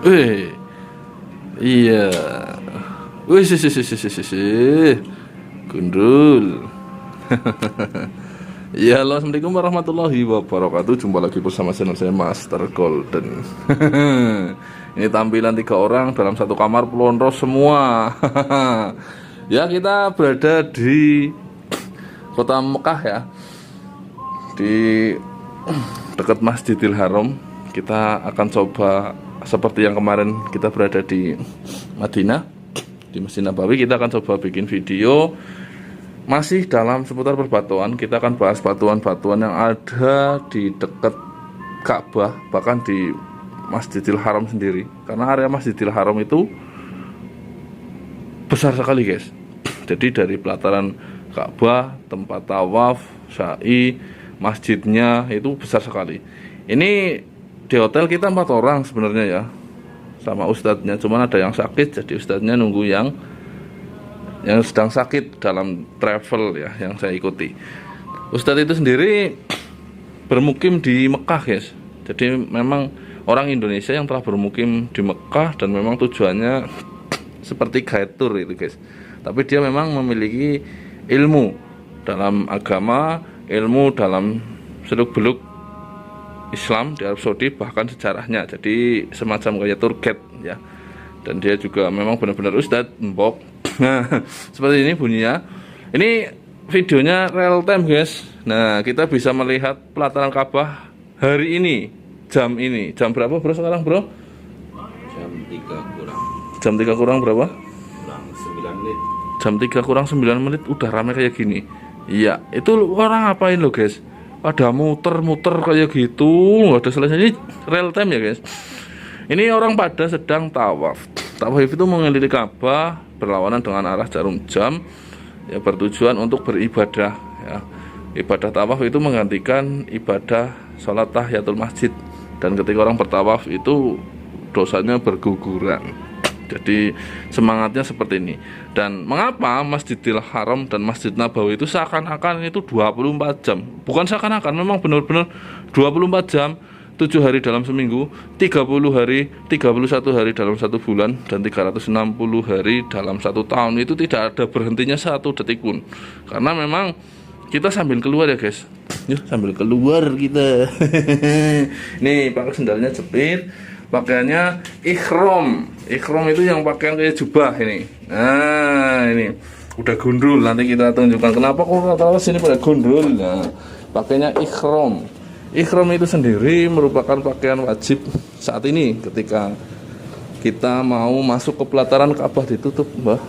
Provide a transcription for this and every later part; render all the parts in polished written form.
Wih, iya. Wih, gundul. Ya, halo, assalamualaikum warahmatullahi wabarakatuh. Jumpa lagi bersama channel saya Master Golden. Ini tampilan 3 orang dalam satu kamar pelontos semua. Ya, kita berada di kota Mekah ya, di dekat Masjidil Haram. Kita akan coba seperti yang kemarin kita berada di Madinah, di Masjid Nabawi. Kita akan coba bikin video masih dalam seputar perbatuan. Kita akan bahas batuan-batuan yang ada di dekat Ka'bah, bahkan di Masjidil Haram sendiri. Karena area Masjidil Haram itu besar sekali guys. Jadi dari pelataran Ka'bah, tempat tawaf, sa'i, masjidnya itu besar sekali. Ini di hotel kita 4 orang sebenarnya ya, sama ustadznya. Cuman ada yang sakit, jadi ustadznya nunggu yang sedang sakit dalam travel ya, yang saya ikuti. Ustadz itu sendiri bermukim di Mekah guys. Jadi memang orang Indonesia yang telah bermukim di Mekah, dan memang tujuannya seperti guide tour itu guys. Tapi dia memang memiliki ilmu dalam agama, ilmu dalam seluk-beluk Islam di Arab Saudi, bahkan sejarahnya. Jadi semacam kayak tour guide ya. Dan dia juga memang benar-benar ustadz mbok. Nah, seperti ini bunyinya. Ini videonya real time guys. Nah, kita bisa melihat pelataran Ka'bah hari ini, jam ini. Jam berapa bro sekarang bro? Jam 3 kurang. Jam 3 kurang berapa? Kurang 9 menit. Jam 3 kurang 9 menit udah ramai kayak gini. Iya, itu orang ngapain lo guys? Pada muter-muter kayak gitu, nggak ada selesai. Ini real time ya guys. Ini orang pada sedang tawaf. Tawaf itu mengelilingi Ka'bah berlawanan dengan arah jarum jam, ya, bertujuan untuk beribadah ya. Ibadah tawaf itu menggantikan ibadah sholat tahiyatul masjid, dan ketika orang bertawaf itu dosanya berguguran. Jadi semangatnya seperti ini. Dan mengapa Masjidil Haram dan Masjid Nabawi itu seakan-akan itu 24 jam? Bukan seakan-akan, memang benar-benar 24 jam, 7 hari dalam seminggu, 30 hari, 31 hari dalam 1 bulan, dan 360 hari dalam 1 tahun. Itu tidak ada berhentinya 1 detik pun. Karena memang kita sambil keluar ya guys. Yuk, sambil keluar kita. Nih, pakai sendalnya jepit, pakaiannya ikhram. Ikhram itu yang pakaian kayak jubah ini. Nah, ini udah gundul. Nanti kita tunjukkan kenapa kok rata-rata sini pada gundul. Nah, pakainya ikhram. Ikhram itu sendiri merupakan pakaian wajib saat ini ketika kita mau masuk ke pelataran Ka'bah. Ditutup, Mbah.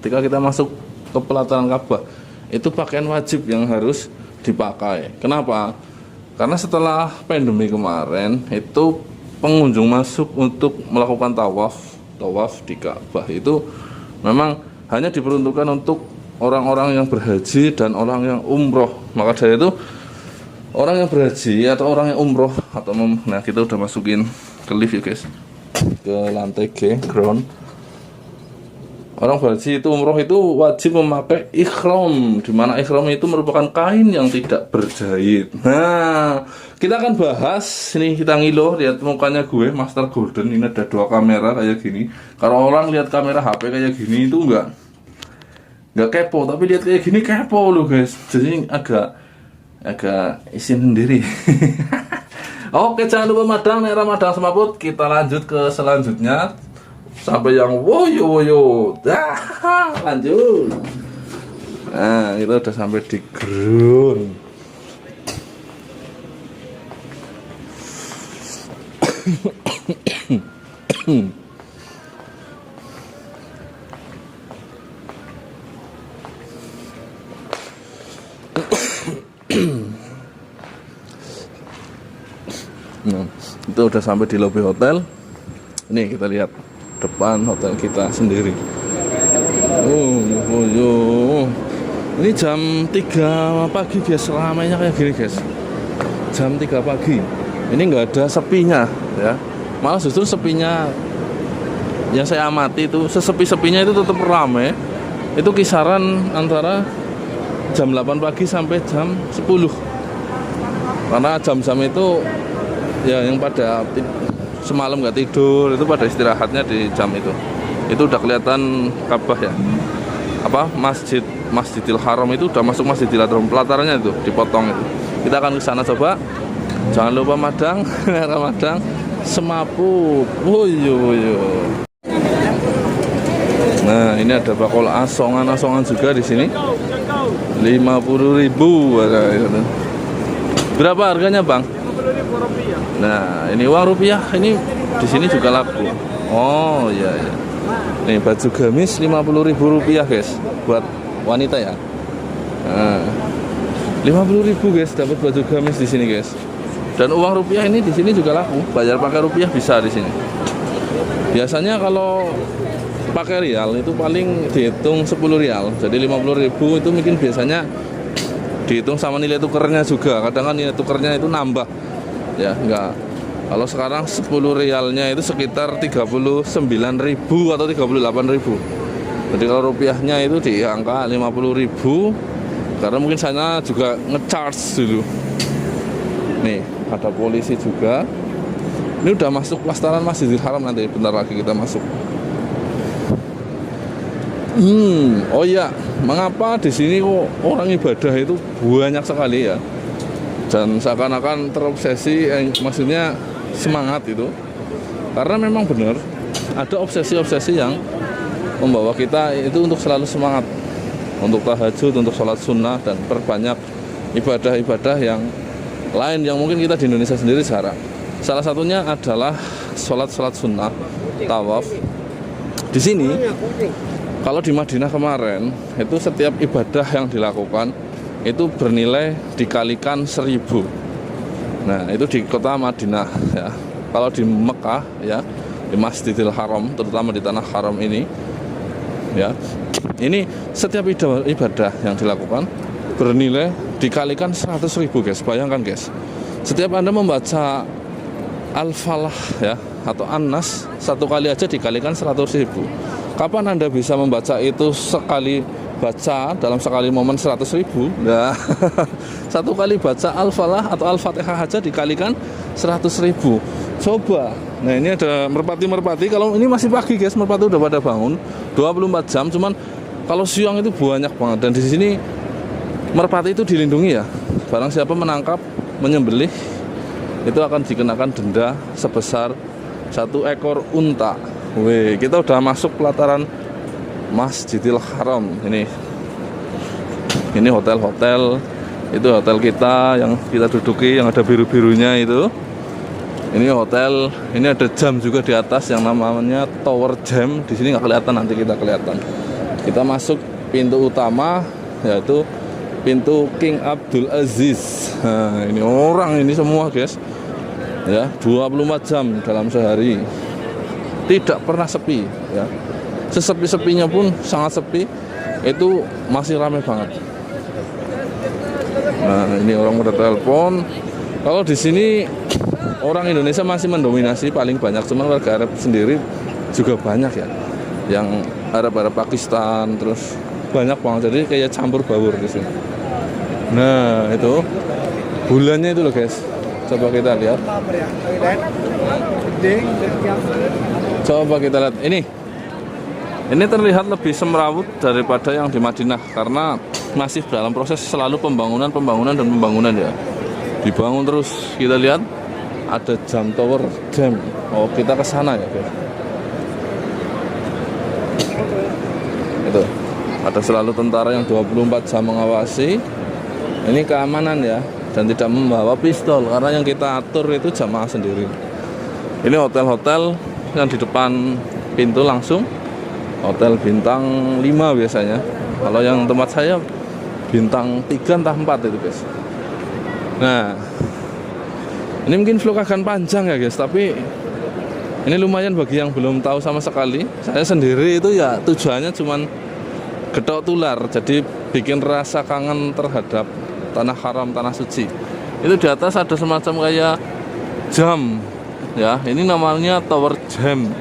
Ketika kita masuk ke pelataran Ka'bah, itu pakaian wajib yang harus dipakai. Kenapa? Karena setelah pandemi kemarin itu pengunjung masuk untuk melakukan tawaf di Ka'bah itu memang hanya diperuntukkan untuk orang-orang yang berhaji dan orang yang umroh. Maka dari itu orang yang berhaji atau orang yang umroh atau nah, kita udah masukin ke lift ya guys, ke lantai G ground. Orang berhaji itu umroh itu wajib memakai ikhram, di mana ikhram itu merupakan kain yang tidak berjahit. Nah, kita akan bahas ini, kita ngilo, lihat mukanya gue Master Golden. Ini ada 2 kamera kayak gini. Kalau orang lihat kamera HP kayak gini itu enggak kepo, tapi lihat kayak gini kepo loh guys. Jadi agak isin sendiri. Oke, jangan lupa madang, nek Ramadan semaput. Kita lanjut ke selanjutnya sampai yang woyo. Lanjut. Nah, kita udah sampai di ground. Nah, itu udah sampai di lobi hotel. Ini kita lihat depan hotel kita sendiri. Ini jam 3 pagi guys, ramainya kayak gini guys. Jam 3 pagi. Ini nggak ada sepinya ya. Malah justru sepinya yang saya amati itu, sesepi-sepinya itu tetap ramai. Itu kisaran antara jam 8 pagi sampai jam 10. Karena jam-jam itu ya yang pada semalam nggak tidur itu pada istirahatnya di jam itu. Itu udah kelihatan Ka'bah ya. Apa Masjidil Haram itu udah masuk Masjidil Haram, pelatarannya itu dipotong itu. Kita akan ke sana coba. Jangan lupa Madang, Ramadang, semaput. Woyo. Nah, ini ada bakul asongan juga di sini. 50.000 ada itu. Berapa harganya, Bang? 50.000 rupiah. Nah, ini uang rupiah ini di sini juga laku. Oh, iya. Nih baju gamis 50.000 rupiah guys, buat wanita ya. Nah, 50.000 guys dapat baju gamis di sini guys. Dan uang rupiah ini di sini juga laku. Bayar pakai rupiah bisa di sini. Biasanya kalau pakai rial itu paling dihitung 10 rial. Jadi 50.000 itu mungkin biasanya dihitung sama nilai tukernya juga. Kadang kan nilai tukernya itu nambah. Ya, enggak. Kalau sekarang 10 rialnya itu sekitar 39.000 atau 38.000. Jadi kalau rupiahnya itu di angka 50.000. Karena mungkin sana juga nge-charge dulu. Nih, ada polisi juga. Ini udah masuk pelataran Masjidil Haram, nanti bentar lagi kita masuk. Oh iya, mengapa di sini kok orang ibadah itu banyak sekali ya? Dan seakan-akan terobsesi, maksudnya semangat itu. Karena memang benar ada obsesi-obsesi yang membawa kita itu untuk selalu semangat, untuk tahajud, untuk sholat sunnah, dan perbanyak ibadah-ibadah yang lain yang mungkin kita di Indonesia sendiri jarang. Salah satunya adalah sholat sunnah, tawaf. Di sini, kalau di Madinah kemarin itu setiap ibadah yang dilakukan itu bernilai dikalikan 1000. Nah, itu di kota Madinah ya. Kalau di Mekah ya, di Masjidil Haram, terutama di tanah haram ini ya, ini setiap ibadah yang dilakukan bernilai dikalikan 100.000 guys. Bayangkan guys, setiap Anda membaca Al-Falah ya atau An-Nas satu kali aja dikalikan 100.000. Kapan Anda bisa membaca itu sekali baca dalam sekali momen 100.000? Nah, satu kali baca Al-Falah atau Al-Fatihah aja dikalikan 100.000. Coba. Nah, ini ada merpati. Kalau ini masih pagi guys, merpati udah pada bangun 24 jam. Cuman kalau siang itu banyak banget. Dan di sini merpati itu dilindungi ya. Barang siapa menangkap, menyembelih, itu akan dikenakan denda sebesar 1 ekor unta. Wih, kita udah masuk pelataran Masjidil Haram. Ini hotel-hotel. Itu hotel kita yang kita duduki, yang ada biru-birunya itu. Ini hotel. Ini ada jam juga di atas yang namanya Tower Jam. Di sini nggak kelihatan, nanti kita kelihatan. Kita masuk pintu utama, yaitu pintu King Abdul Aziz. Nah, ini orang ini semua guys. Ya, 24 jam dalam sehari. Tidak pernah sepi ya. Sesepi-sepinya pun sangat sepi, itu masih ramai banget. Nah, ini orang udah telepon. Kalau di sini orang Indonesia masih mendominasi paling banyak, cuman warga Arab sendiri juga banyak ya. Yang Arab Pakistan, terus banyak banget. Jadi kayak campur baur di sini. Nah, itu bulannya itu loh guys. Coba kita lihat. Coba kita lihat ini terlihat lebih semrawut daripada yang di Madinah karena masih dalam proses selalu pembangunan ya. Dibangun terus. Kita lihat ada jam Tower Jam. Oh, kita ke sana ya guys. Itu ada selalu tentara yang 24 jam mengawasi. Ini keamanan ya, dan tidak membawa pistol karena yang kita atur itu jamaah sendiri. Ini hotel-hotel yang di depan pintu langsung hotel bintang 5 biasanya. Kalau yang tempat saya bintang 3 entah 4 itu guys. Nah, ini mungkin vlog akan panjang ya guys, tapi ini lumayan bagi yang belum tahu sama sekali. Saya sendiri itu ya tujuannya cuman gedok tular, jadi bikin rasa kangen terhadap tanah haram, tanah suci. Itu di atas ada semacam kayak jam ya, ini namanya Tower Jam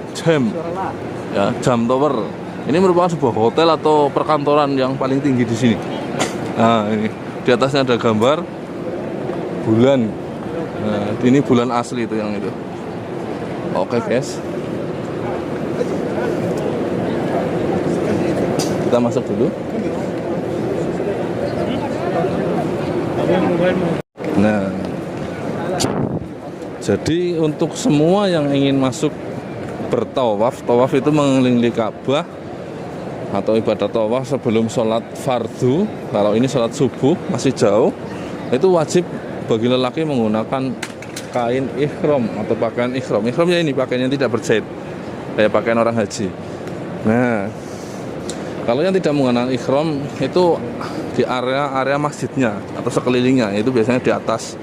ya, Jam Tower. Ini merupakan sebuah hotel atau perkantoran yang paling tinggi di sini. Nah, ini di atasnya ada gambar bulan. Nah, ini bulan asli itu yang itu. Oke guys, kita masuk dulu. Nah, jadi untuk semua yang ingin masuk bertawaf, tawaf itu mengelilingi Ka'bah atau ibadah tawaf sebelum sholat fardu. Kalau ini sholat subuh masih jauh, itu wajib bagi lelaki menggunakan kain ihram atau pakaian ihram. Ihramnya ini pakaian yang tidak berjahit, kayak pakaian orang haji. Nah, kalau yang tidak menggunakan ihram itu di area masjidnya atau sekelilingnya, itu biasanya di atas.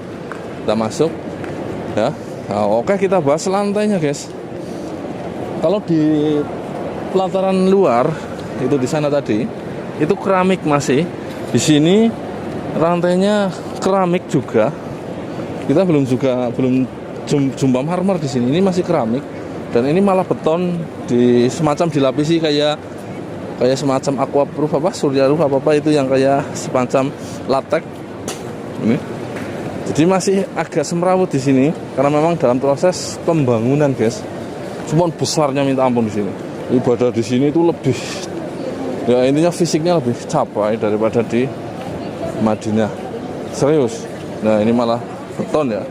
Kita masuk ya. Nah, oke, kita bahas lantainya guys. Kalau di pelataran luar itu di sana tadi itu keramik masih. Di sini rantainya keramik juga. Kita belum jumpa marmer di sini. Ini masih keramik dan ini malah beton di semacam dilapisi kayak semacam aquaproof surya roof apa itu yang kayak semacam latex. Ini. Jadi masih agak semrawut di sini karena memang dalam proses pembangunan, guys. Cuman besarnya minta ampun di sini. Ibadah di sini itu lebih, ya intinya fisiknya lebih capai daripada di Madinah. Serius. Nah, ini malah beton ya.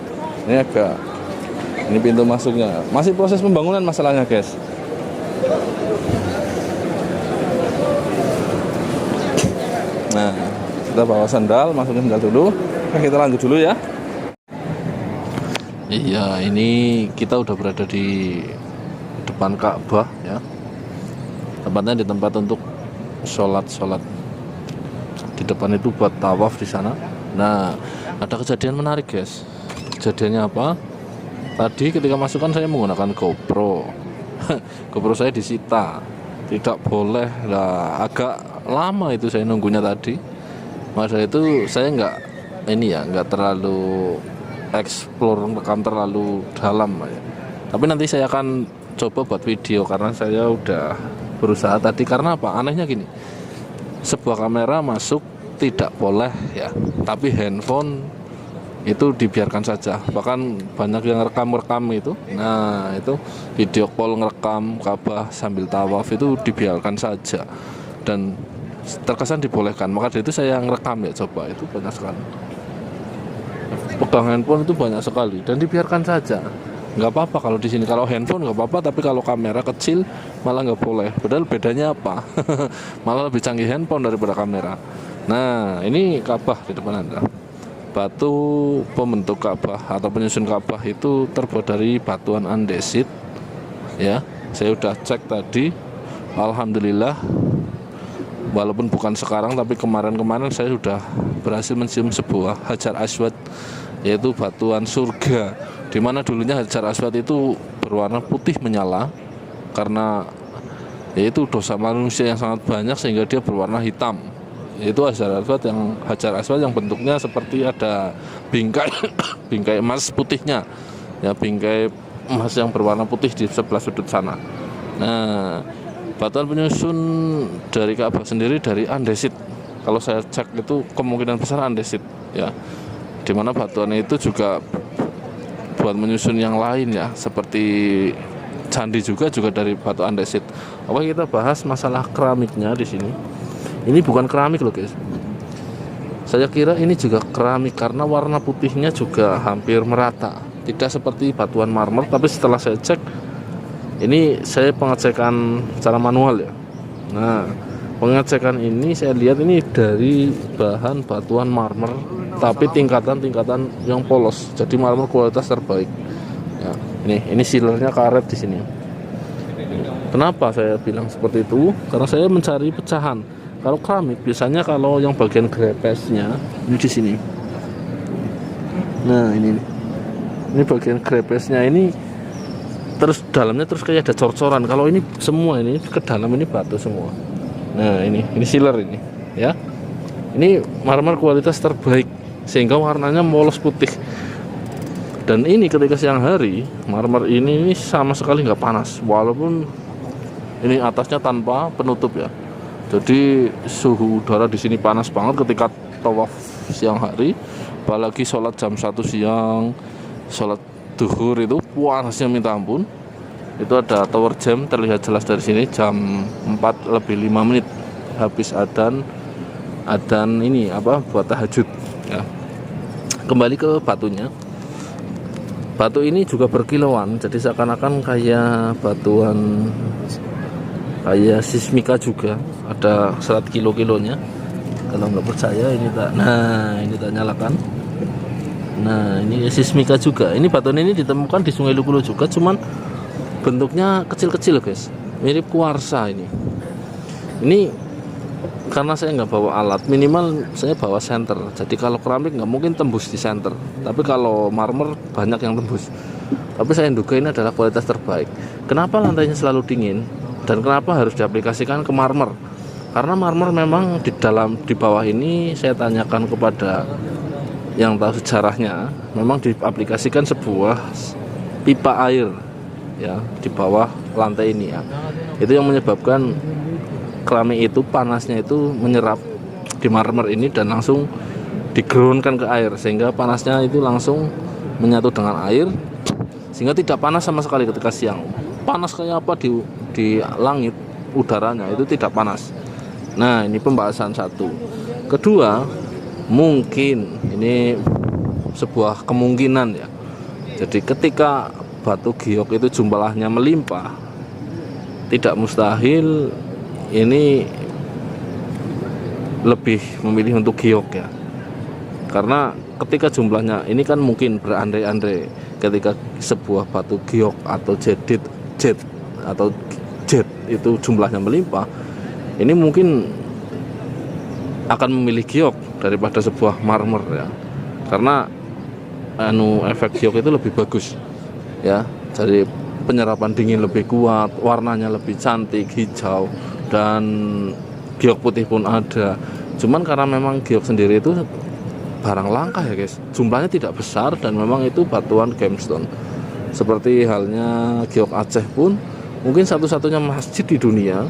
Ini pintu masuknya. Masih proses pembangunan masalahnya, guys. Nah, kita bawa sandal, masukin sandal dulu. Nah, kita lanjut dulu ya. Iya, ini kita udah berada di depan Ka'bah ya. Tempatnya di tempat untuk sholat. Di depan itu buat tawaf di sana. Nah, ada kejadian menarik guys. Kejadiannya apa? Tadi ketika masukan saya menggunakan GoPro. GoPro saya disita. Tidak boleh lah, agak lama itu saya nunggunya tadi. Maka itu saya nggak terlalu explore, rekam terlalu dalam ya. Tapi nanti saya akan coba buat video karena saya udah berusaha tadi. Karena apa? Anehnya gini, sebuah kamera masuk tidak boleh ya, tapi handphone itu dibiarkan saja. Bahkan banyak yang rekam itu. Nah, itu video call ngerekam Ka'bah sambil tawaf itu dibiarkan saja dan terkesan dibolehkan. Maka dari itu saya ngerekam ya, coba itu banyak sekali. Pegang handphone itu banyak sekali dan dibiarkan saja. Nggak apa-apa kalau di sini, kalau handphone nggak apa-apa, tapi kalau kamera kecil malah nggak boleh. Padahal bedanya apa? Malah lebih canggih handphone daripada kamera. Nah, ini Ka'bah di depan Anda. Batu pembentuk Ka'bah atau penyusun Ka'bah itu terbuat dari batuan andesit. Ya, saya udah cek tadi. Alhamdulillah. Walaupun bukan sekarang, tapi kemarin saya sudah berhasil mencium sebuah Hajar Aswad, yaitu batuan surga. Di mana dulunya Hajar Aswad itu berwarna putih menyala karena yaitu dosa manusia yang sangat banyak sehingga dia berwarna hitam. Itu Hajar Aswad yang bentuknya seperti ada bingkai bingkai emas putihnya. Ya, bingkai emas yang berwarna putih di sebelah sudut sana. Nah, batuan penyusun dari Ka'bah sendiri dari andesit. Kalau saya cek itu kemungkinan besar andesit ya. Dimana batuan itu juga buat menyusun yang lain ya, seperti candi juga dari batu andesit. Oke, kita bahas masalah keramiknya di sini. Ini bukan keramik loh guys. Saya kira ini juga keramik karena warna putihnya juga hampir merata. Tidak seperti batuan marmer, tapi setelah saya cek, ini saya pengecekan secara manual ya. Nah, pengecekan ini saya lihat ini dari bahan batuan marmer, tapi tingkatan yang polos. Jadi marmer kualitas terbaik. Ya, ini sealernya karet di sini. Kenapa saya bilang seperti itu? Karena saya mencari pecahan. Kalau keramik biasanya kalau yang bagian grepesnya ini di sini. Nah, ini bagian grepesnya ini terus dalamnya terus kayak ada cor-coran. Kalau ini semua ini ke dalam ini batu semua. Nah, ini sealer ini ya. Ini marmer kualitas terbaik sehingga warnanya polos putih. Dan ini ketika siang hari marmer ini sama sekali nggak panas walaupun ini atasnya tanpa penutup ya. Jadi suhu udara di sini panas banget ketika tawaf siang hari, apalagi sholat jam 1 siang, sholat duhur itu panasnya minta ampun. Itu ada tower jam, terlihat jelas dari sini jam 4 lebih 5 menit habis adzan ini apa buat tahajud ya. Kembali ke batunya. Batu ini juga berkilauan, jadi seakan-akan kayak batuan kayak sismika juga, ada serat kilo-kilonya. Kalau nggak percaya ini tak nyalakan. Nah ini sismika juga. Ini batuan ini ditemukan di Sungai Lukulo juga, cuman bentuknya kecil-kecil guys, mirip kuarsa ini. Ini karena saya nggak bawa alat, minimal saya bawa senter. Jadi kalau keramik nggak mungkin tembus di senter, tapi kalau marmer banyak yang tembus. Tapi saya duga ini adalah kualitas terbaik. Kenapa lantainya selalu dingin dan kenapa harus diaplikasikan ke marmer? Karena marmer memang di bawah ini saya tanyakan kepada yang tahu sejarahnya, memang diaplikasikan sebuah pipa air ya di bawah lantai ini ya. Itu yang menyebabkan keramik itu panasnya itu menyerap di marmer ini dan langsung digerunkan ke air, sehingga panasnya itu langsung menyatu dengan air sehingga tidak panas sama sekali ketika siang. Panas kayak apa di langit, udaranya itu tidak panas. Nah ini pembahasan satu. Kedua, mungkin ini sebuah kemungkinan ya. Jadi ketika batu giok itu jumlahnya melimpah, tidak mustahil ini lebih memilih untuk giok ya. Karena ketika jumlahnya ini kan mungkin berandai-andai, ketika sebuah batu giok atau jet itu jumlahnya melimpah, ini mungkin akan memilih giok daripada sebuah marmer ya. Karena efek giok itu lebih bagus ya, jadi penyerapan dingin lebih kuat, warnanya lebih cantik hijau, dan giok putih pun ada. Cuman karena memang giok sendiri itu barang langka ya guys, jumlahnya tidak besar dan memang itu batuan gemstone. Seperti halnya giok Aceh pun mungkin satu-satunya masjid di dunia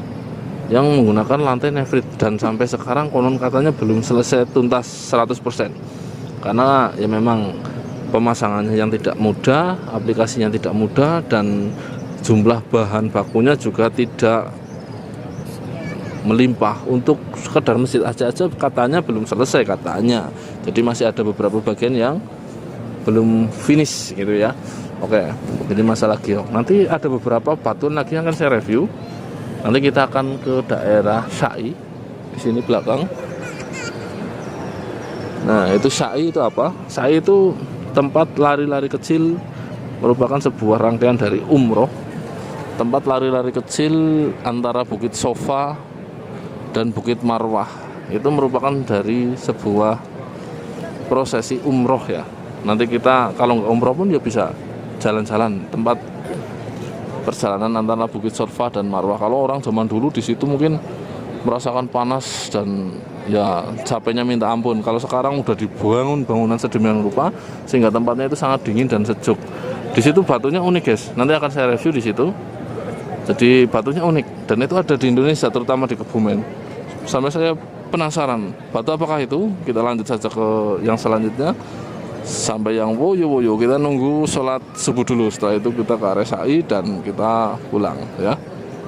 yang menggunakan lantai nefrit, dan sampai sekarang konon katanya belum selesai tuntas 100%. Karena ya memang pemasangannya yang tidak mudah, aplikasinya tidak mudah, dan jumlah bahan bakunya juga tidak melimpah. Untuk sekedar masjid aja katanya belum selesai katanya. Jadi masih ada beberapa bagian yang belum finish gitu ya. Oke, jadi masalah giok. Nanti ada beberapa batuan lagi yang akan saya review. Nanti kita akan ke daerah Syai di sini belakang. Nah, itu Syai itu apa? Syai itu tempat lari-lari kecil, merupakan sebuah rangkaian dari umroh. Tempat lari-lari kecil antara Bukit Sofa dan Bukit Marwah. Itu merupakan dari sebuah prosesi umroh ya. Nanti kita kalau nggak umroh pun ya bisa jalan-jalan tempat perjalanan antara Bukit Sofa dan Marwah. Kalau orang zaman dulu di situ mungkin merasakan panas dan ya capeknya minta ampun. Kalau sekarang udah dibangun bangunan sedemikian rupa sehingga tempatnya itu sangat dingin dan sejuk. Di situ batunya unik guys. Nanti akan saya review di situ. Jadi batunya unik dan itu ada di Indonesia, terutama di Kebumen. Sampai saya penasaran batu apakah itu. Kita lanjut saja ke yang selanjutnya. Sampai yang Woyo kita nunggu sholat subuh dulu. Setelah itu kita ke area Syai dan kita pulang ya.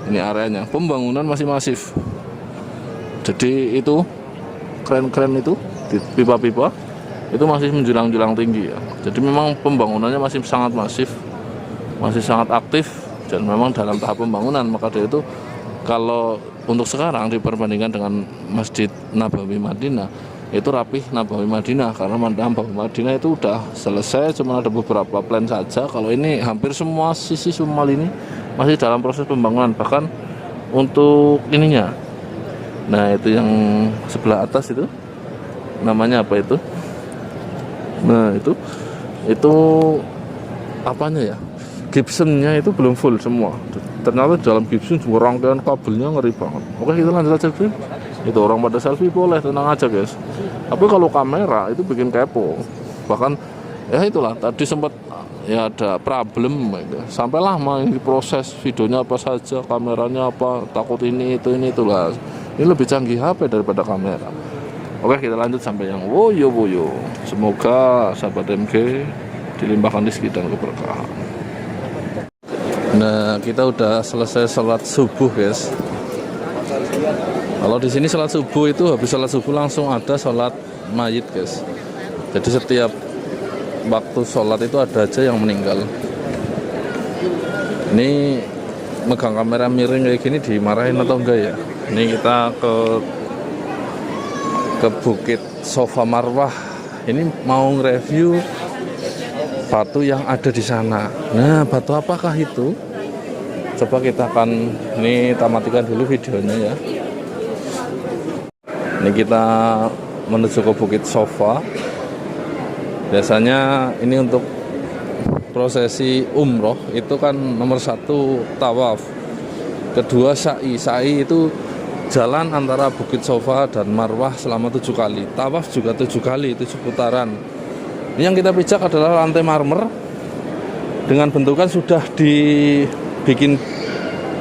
Ini areanya, pembangunan masih masif. Jadi itu keren-keren itu di pipa-pipa itu masih menjulang-julang tinggi ya. Jadi memang pembangunannya masih sangat masif, masih sangat aktif, dan memang dalam tahap pembangunan. Maka dari itu kalau untuk sekarang diperbandingkan dengan Masjid Nabawi Madinah, itu rapih Nabawi Madinah, karena Nabawi Madinah itu udah selesai, cuma ada beberapa plan saja. Kalau ini hampir semua sisi Sumal ini masih dalam proses pembangunan, bahkan untuk ininya. Nah itu yang sebelah atas itu namanya apa itu? Nah itu apanya ya? Gibsonnya itu belum full semua. Ternyata dalam Gibson juga rangkaian kabelnya ngeri banget. Oke, kita lanjut aja film. Itu orang pada selfie boleh, tenang aja guys. Tapi kalau kamera itu bikin kepo. Bahkan ya itulah tadi sempat ya ada problem gitu. Sampai lama ini proses videonya apa saja, kameranya apa, takut ini itulah. Ini lebih canggih HP daripada kamera. Oke, kita lanjut sampai yang Woyo. Semoga sahabat MG dilimpahkan rezeki dan keberkahan. Nah, kita udah selesai sholat subuh, guys. Kalau di sini sholat subuh itu habis sholat subuh langsung ada sholat mayit, guys. Jadi setiap waktu sholat itu ada aja yang meninggal. Ini megang kamera miring kayak gini dimarahin atau enggak ya? Ini kita ke Bukit Sofa Marwah. Ini mau nge-review batu yang ada di sana. Nah, batu apakah itu? Coba kita akan tamatikan dulu videonya ya. Ini kita menuju ke Bukit Sofa. Biasanya ini untuk prosesi umroh itu kan nomor 1 tawaf, kedua sa'i. Sa'i itu jalan antara Bukit Sofa dan Marwah selama 7 kali. Tawaf juga 7 kali, 7 putaran. Ini yang kita pijak adalah lantai marmer dengan bentukan sudah dibikin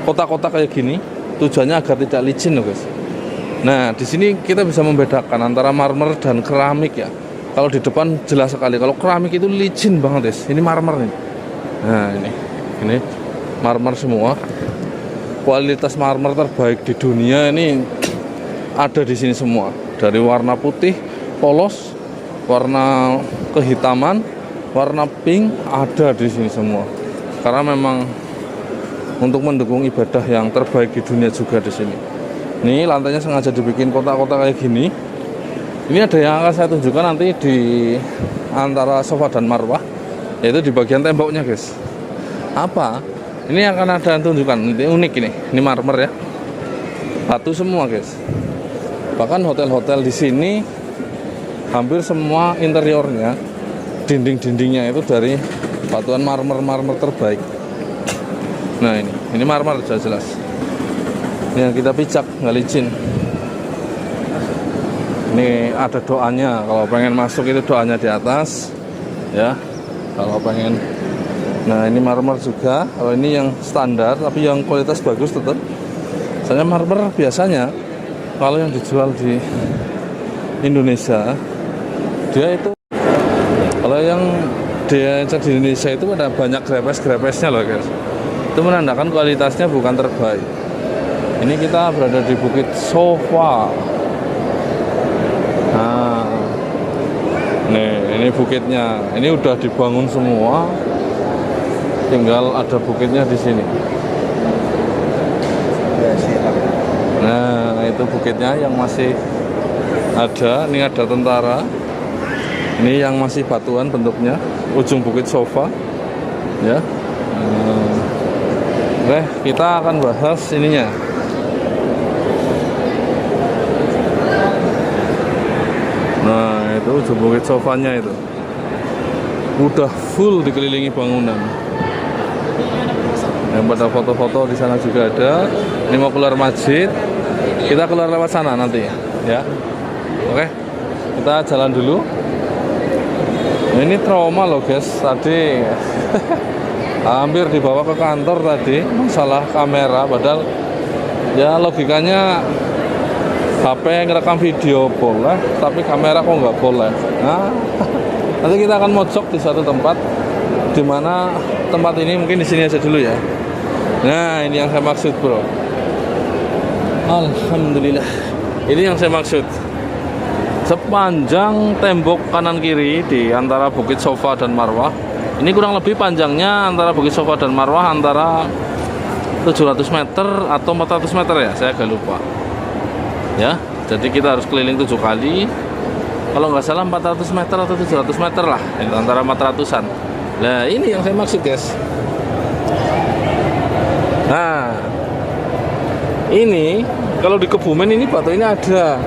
kotak-kotak kayak gini. Tujuannya agar tidak licin loh, guys. Nah, di sini kita bisa membedakan antara marmer dan keramik ya. Kalau di depan jelas sekali. Kalau keramik itu licin banget, guys. Ini marmer nih. Nah, ini marmer semua. Kualitas marmer terbaik di dunia ini ada di sini semua. Dari warna putih polos, warna kehitaman, warna pink ada di sini semua. Karena memang untuk mendukung ibadah yang terbaik di dunia juga di sini. Ini lantainya sengaja dibikin kotak-kotak kayak gini. Ini ada yang akan saya tunjukkan nanti di antara Sofa dan Marwah, yaitu di bagian temboknya, guys. Apa? Ini akan ada tunjukkan. Ini unik ini. Ini marmer ya. Batu semua, guys. Bahkan hotel-hotel di sini hampir semua interiornya, dinding-dindingnya itu dari batuan marmer terbaik. Nah, ini marmer jelas. Ini yang kita pijak, nggak licin. Ini ada doanya. Kalau pengen masuk itu doanya di atas, ya. Kalau pengen, nah ini marmer juga. Kalau ini yang standar, tapi yang kualitas bagus tetap. Soalnya marmer biasanya kalau yang dijual di Indonesia, dia itu kalau yang dia di Indonesia itu ada banyak grepes-grepesnya loh, guys. Itu menandakan kualitasnya bukan terbaik. Ini kita berada di Bukit Sofa. Nah, ini bukitnya. Ini udah dibangun semua. Tinggal ada bukitnya di sini. Nah, itu bukitnya yang masih ada. Ini ada tentara. Ini yang masih batuan bentuknya, ujung Bukit Sofa, ya. Oke, kita akan bahas ininya. Nah, itu ujung Bukit Sofanya itu. Udah full dikelilingi bangunan. Yang pada foto-foto di sana juga ada. Ini mau keluar masjid. Kita keluar lewat sana nanti, ya. Oke, kita jalan dulu. Nah, ini trauma loh, guys. Tadi hampir dibawa ke kantor tadi masalah kamera, padahal ya logikanya HP ngerekam video boleh, tapi kamera kok nggak boleh. Nah, nanti kita akan mojok di suatu tempat, di mana tempat ini mungkin di sini aja dulu ya. Nah, ini yang saya maksud, bro. Alhamdulillah, ini yang saya maksud. Sepanjang tembok kanan kiri di antara Bukit Sofa dan Marwah, ini kurang lebih panjangnya antara Bukit Sofa dan Marwah antara 700 meter atau 400 meter ya, saya agak lupa. Ya, jadi kita harus keliling 7 kali. Kalau nggak salah 400 meter atau 700 meter lah, antara 400-an. Nah, ini yang saya maksud, guys. Nah, ini kalau di Kebumen ini batu ini ada,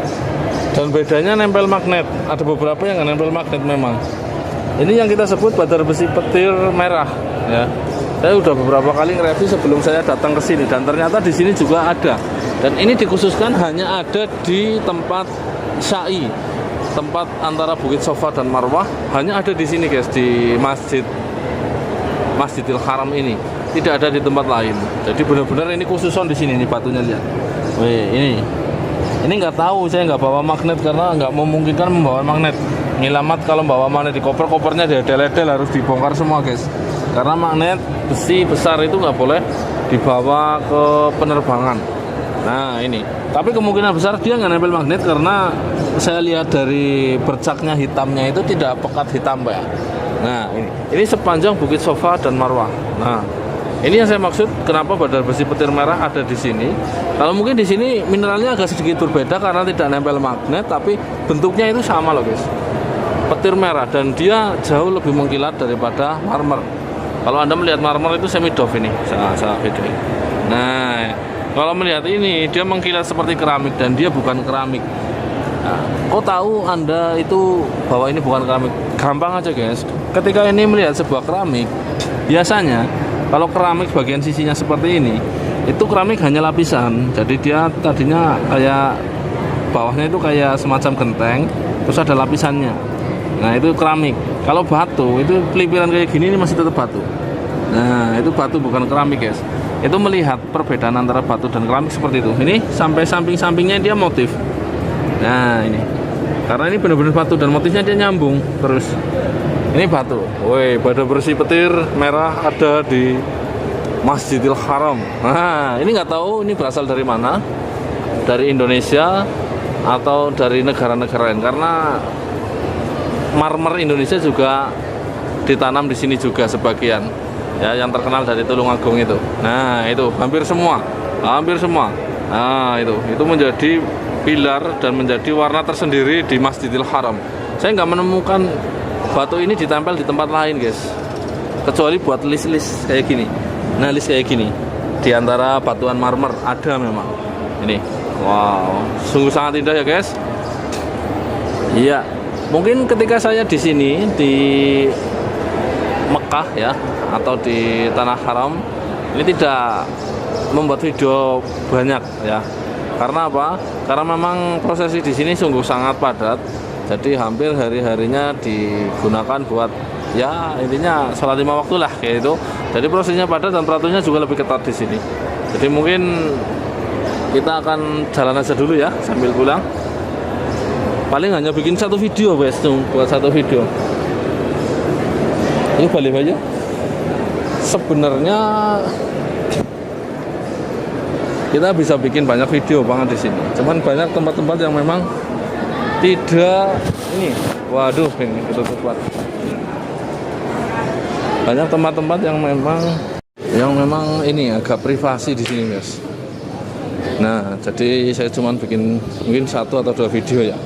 dan bedanya nempel magnet. Ada beberapa yang nggak nempel magnet memang. Ini yang kita sebut badar besi petir merah, ya. Saya udah beberapa kali nge-review sebelum saya datang ke sini, dan ternyata di sini juga ada. Dan ini dikhususkan hanya ada di tempat Sa'i, tempat antara Bukit Sofa dan Marwah, hanya ada di sini, guys, di Masjidil Haram ini. Tidak ada di tempat lain. Jadi benar-benar ini khususon di sini, ini batunya, lihat. Wih, ini nggak tahu, saya nggak bawa magnet karena nggak memungkinkan membawa magnet. Ngilamat kalau bawa magnet di koper, kopernya dia del harus dibongkar semua, guys. Karena magnet besi besar itu nggak boleh dibawa ke penerbangan. Nah ini, tapi kemungkinan besar dia nggak nempel magnet karena saya lihat dari bercaknya hitamnya itu tidak pekat hitam, Pak. Nah ini sepanjang Bukit Sofa dan Marwah. Nah ini yang saya maksud kenapa badar besi petir merah ada di sini. Kalau mungkin di sini mineralnya agak sedikit berbeda karena tidak nempel magnet, tapi bentuknya itu sama loh guys. Petir merah dan dia jauh lebih mengkilat daripada marmer. Kalau Anda melihat marmer itu semi doff ini, saya bedain. Nah, kalau melihat ini dia mengkilat seperti keramik dan dia bukan keramik. Nah, kok tahu Anda itu bahwa ini bukan keramik? Gampang aja guys. Ketika ini melihat sebuah keramik, biasanya kalau keramik bagian sisinya seperti ini, itu keramik hanya lapisan. Jadi dia tadinya kayak bawahnya itu kayak semacam genteng, terus ada lapisannya. Nah itu keramik. Kalau batu itu pelipiran kayak gini ini masih tetap batu. Nah itu batu bukan keramik guys. Itu melihat perbedaan antara batu dan keramik seperti itu. Ini sampai samping-sampingnya dia motif. Nah ini karena ini benar-benar batu dan motifnya dia nyambung terus. Ini batu. Woi, badar bersih petir merah ada di Masjidil Haram. Nah ini nggak tahu ini berasal dari mana, dari Indonesia atau dari negara-negara lain, karena marmer Indonesia juga ditanam di sini juga sebagian ya, yang terkenal dari Tulungagung itu. Nah itu hampir semua. Nah itu menjadi pilar dan menjadi warna tersendiri di Masjidil Haram. Saya nggak menemukan batu ini ditempel di tempat lain guys, kecuali buat list-list kayak gini. Nah list kayak gini di antara batuan marmer ada memang. Ini wow, sungguh sangat indah ya guys. Iya, mungkin ketika saya di sini di Mekah ya atau di Tanah Haram ini tidak membuat video banyak ya. Karena apa? Karena memang prosesi di sini sungguh sangat padat. Jadi hampir hari-harinya digunakan buat ya intinya sholat 5 waktu lah kayak itu. Jadi prosesnya padat dan peraturannya juga lebih ketat di sini. Jadi mungkin kita akan jalan aja dulu ya sambil pulang. Paling hanya bikin satu video guys, buat satu video. Ini balik aja. Sebenarnya kita bisa bikin banyak video banget di sini. Cuman banyak tempat-tempat yang memang tidak ini. Waduh, ini ketutupan. Banyak tempat-tempat yang memang ini agak privasi di sini guys. Nah, jadi saya cuman bikin mungkin 1 atau 2 video ya.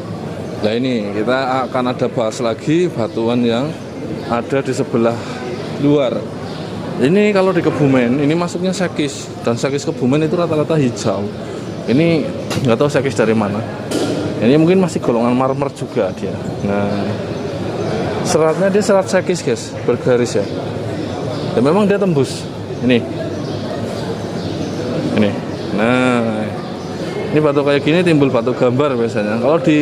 Nah ini kita akan ada bahas lagi batuan yang ada di sebelah luar. Ini kalau di Kebumen ini masuknya sekis, dan sekis Kebumen itu rata-rata hijau. Ini nggak tahu sekis dari mana. Ini mungkin masih golongan marmer juga dia. Nah seratnya dia serat sekis guys, bergaris ya. Dan memang dia tembus. Ini. Nah ini batu kayak gini timbul batu gambar biasanya. Kalau di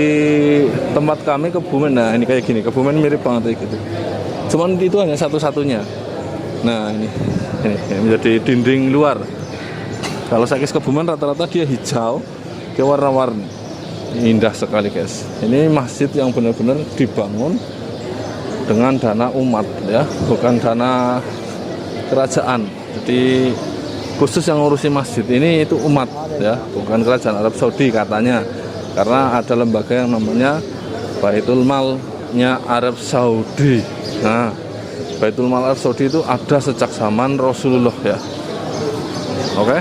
tempat kami Kebumen, nah ini kayak gini. Kebumen mirip banget kayak gitu. Cuman itu hanya satu-satunya. Nah ini menjadi dinding luar. Kalau sekis Kebumen rata-rata dia hijau, dia warna-warni. Indah sekali guys. Ini masjid yang benar-benar dibangun dengan dana umat ya, bukan dana kerajaan. Jadi khusus yang ngurusi masjid ini itu umat ya, bukan kerajaan Arab Saudi katanya, karena ada lembaga yang namanya Baitul Malnya Arab Saudi. Nah Baitul Mal Arab Saudi itu ada sejak zaman Rasulullah ya. Oke,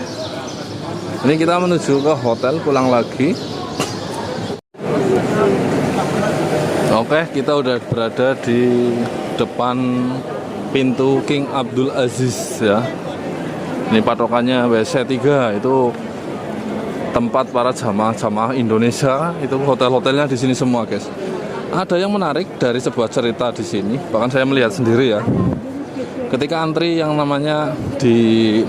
ini kita menuju ke hotel pulang lagi. Oke, kita udah berada di depan pintu King Abdul Aziz ya. Ini patokannya WC3, itu tempat para jamaah Indonesia. Itu hotel-hotelnya di sini semua guys. Ada yang menarik dari sebuah cerita di sini, bahkan saya melihat sendiri ya. Ketika antri yang namanya di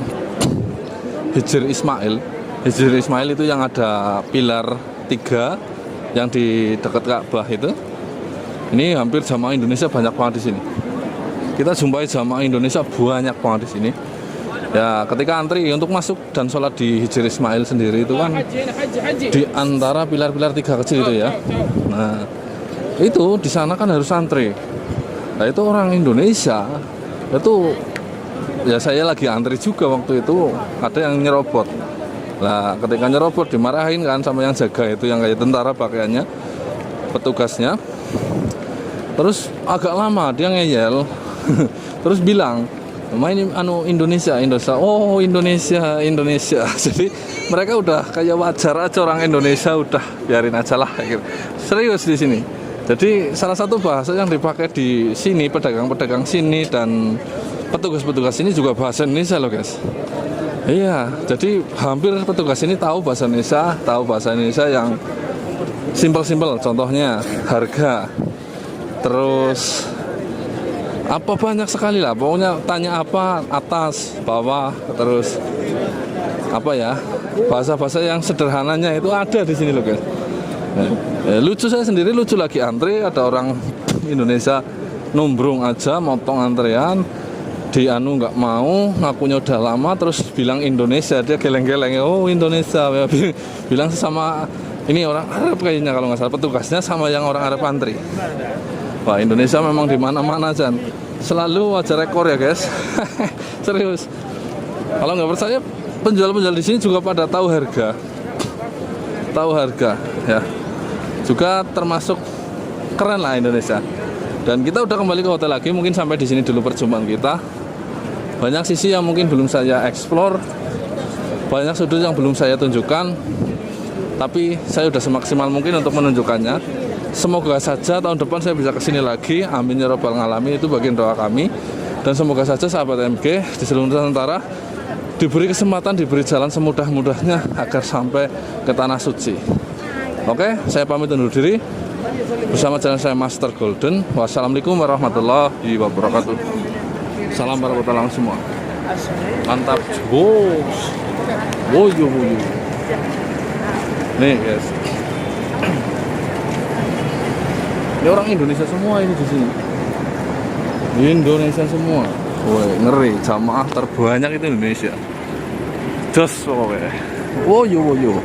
Hijr Ismail itu yang ada pilar 3 yang di dekat Ka'bah itu. Ini hampir jamaah Indonesia banyak banget di sini. Kita jumpai jamaah Indonesia banyak banget di sini. Ya, ketika antri untuk masuk dan sholat di Hijr Ismail sendiri itu kan di antara pilar-pilar 3 kecil itu ya. Nah, itu di sana kan harus antri. Nah, itu orang Indonesia itu ya saya lagi antri juga waktu itu, ada yang nyerobot. Nah ketika nyerobot dimarahin kan sama yang jaga itu, yang kayak tentara pakaiannya, petugasnya. Terus agak lama dia ngeyel terus bilang, main Indonesia. Oh Indonesia. Jadi mereka udah kayak wajar aja, orang Indonesia udah biarin aja lah gitu. Serius di sini. Jadi salah satu bahasa yang dipakai di sini, pedagang-pedagang sini dan petugas-petugas ini juga bahasa Indonesia loh guys. Iya, jadi hampir petugas ini tahu bahasa Indonesia yang simpel-simpel. Contohnya harga, terus apa banyak sekali lah. Pokoknya tanya apa, atas, bawah, terus apa ya, bahasa-bahasa yang sederhananya itu ada di sini loh guys. Lucu, saya sendiri lucu lagi antri, ada orang Indonesia nombrong aja motong antrean, di nggak mau, ngakunya udah lama, terus bilang Indonesia, dia geleng-geleng, oh Indonesia, bilang sesama ini orang Arab kayaknya kalau nggak salah, petugasnya sama yang orang Arab antri. Wah Indonesia memang di mana-mana Jan, selalu aja rekor ya guys. Serius. Kalau nggak percaya, penjual-penjual di sini juga pada tahu harga ya. Juga termasuk keren lah Indonesia. Dan kita udah kembali ke hotel lagi, mungkin sampai di sini dulu perjumpaan kita. Banyak sisi yang mungkin belum saya explore, banyak sudut yang belum saya tunjukkan, tapi saya udah semaksimal mungkin untuk menunjukkannya. Semoga saja tahun depan saya bisa kesini lagi. Amin ya robbal alamin, itu bagian doa kami. Dan semoga saja sahabat MG di seluruh Nusantara diberi kesempatan, diberi jalan semudah-mudahnya agar sampai ke tanah suci. Oke, saya pamit undur diri bersama channel saya Master Golden. Wassalamualaikum warahmatullahi wabarakatuh. Salam para petualang semua. Mantap, bos. Woyo. Nih guys, ini orang Indonesia semua ini di sini. Indonesia semua. Woi, ngeri, jamaah terbanyak itu Indonesia. Jos pokoknya. Woyo.